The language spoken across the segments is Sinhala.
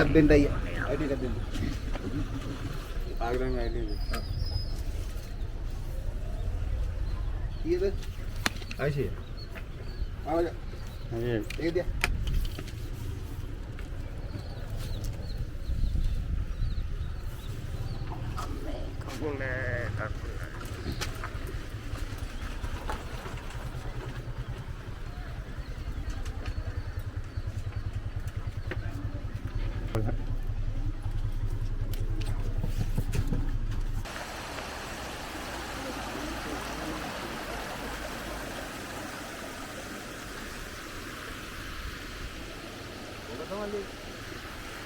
එකක් දෙන්න අයියා. ID එකක් දෙන්න. ආග්‍රහම ID එක. කීයද? 600. ආවද? ඒක දියා.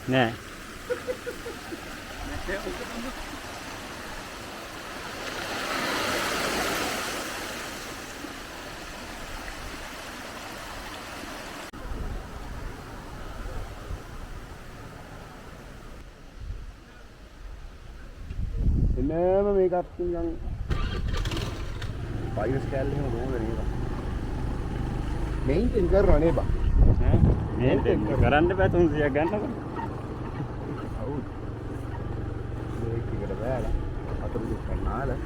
Nè. එන්නම මේකත් නිකන් වයිරස් කැලේ එහෙම නෝන නේද මේන්ටේන් කරනවා නේ බා ඈ මේන්ටේන් කරන්න බෑ 300ක් ගන්නකො හවුද මේක එකට බෑලා අතට දුක් කරනාලා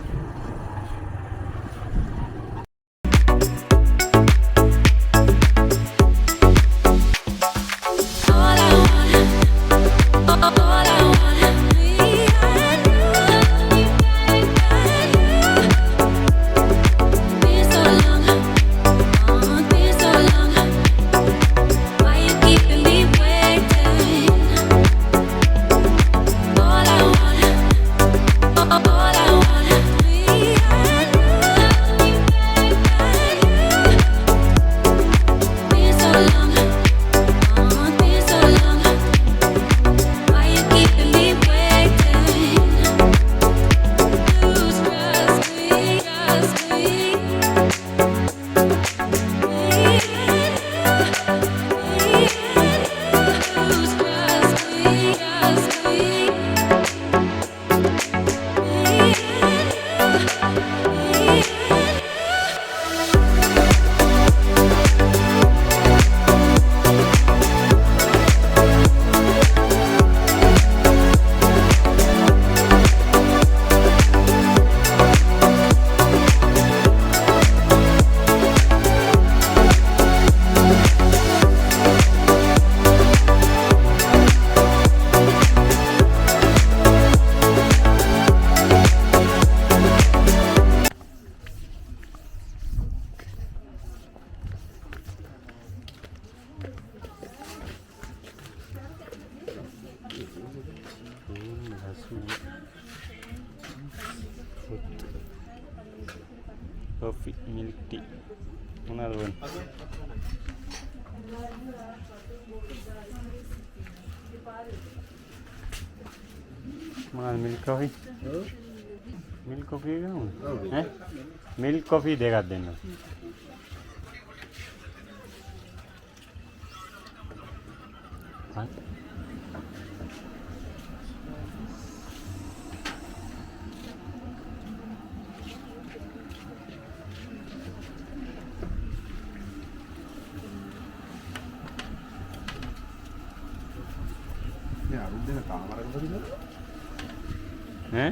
Coffee, milk tea. Another one. Milk coffee. Milk coffee है? Milk coffee देगा देना. हाँ? ඈ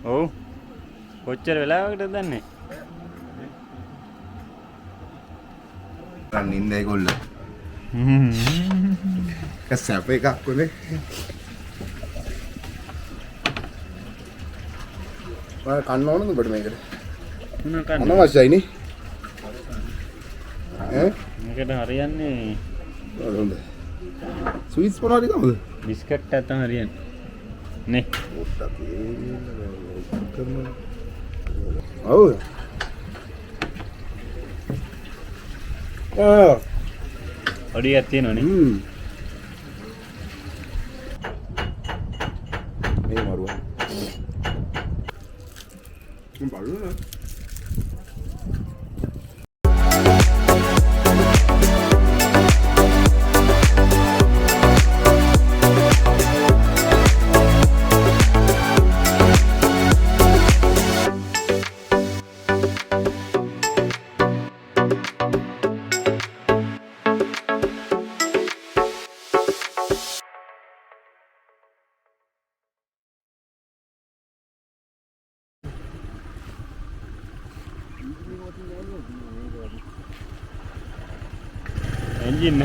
ඔව් කොච්චර වෙලාවකටද දන්නේ රන් ඉන්න ඒගොල්ලෝ කැසප් එකක් කොනේ මම කන්න ඕනද ඔබට මේකට මොන කන්න අනවශ්‍යයිනේ ඈ මේකට හරියන්නේ හොඳ ස්වීට්ස් මොනවද කවුද බිස්කට් එකක් තමයි හරියන්නේ නේ ඔව් ඔඩියක් තියෙනවනේ මේ මරුවා බලන්න එන්ජින්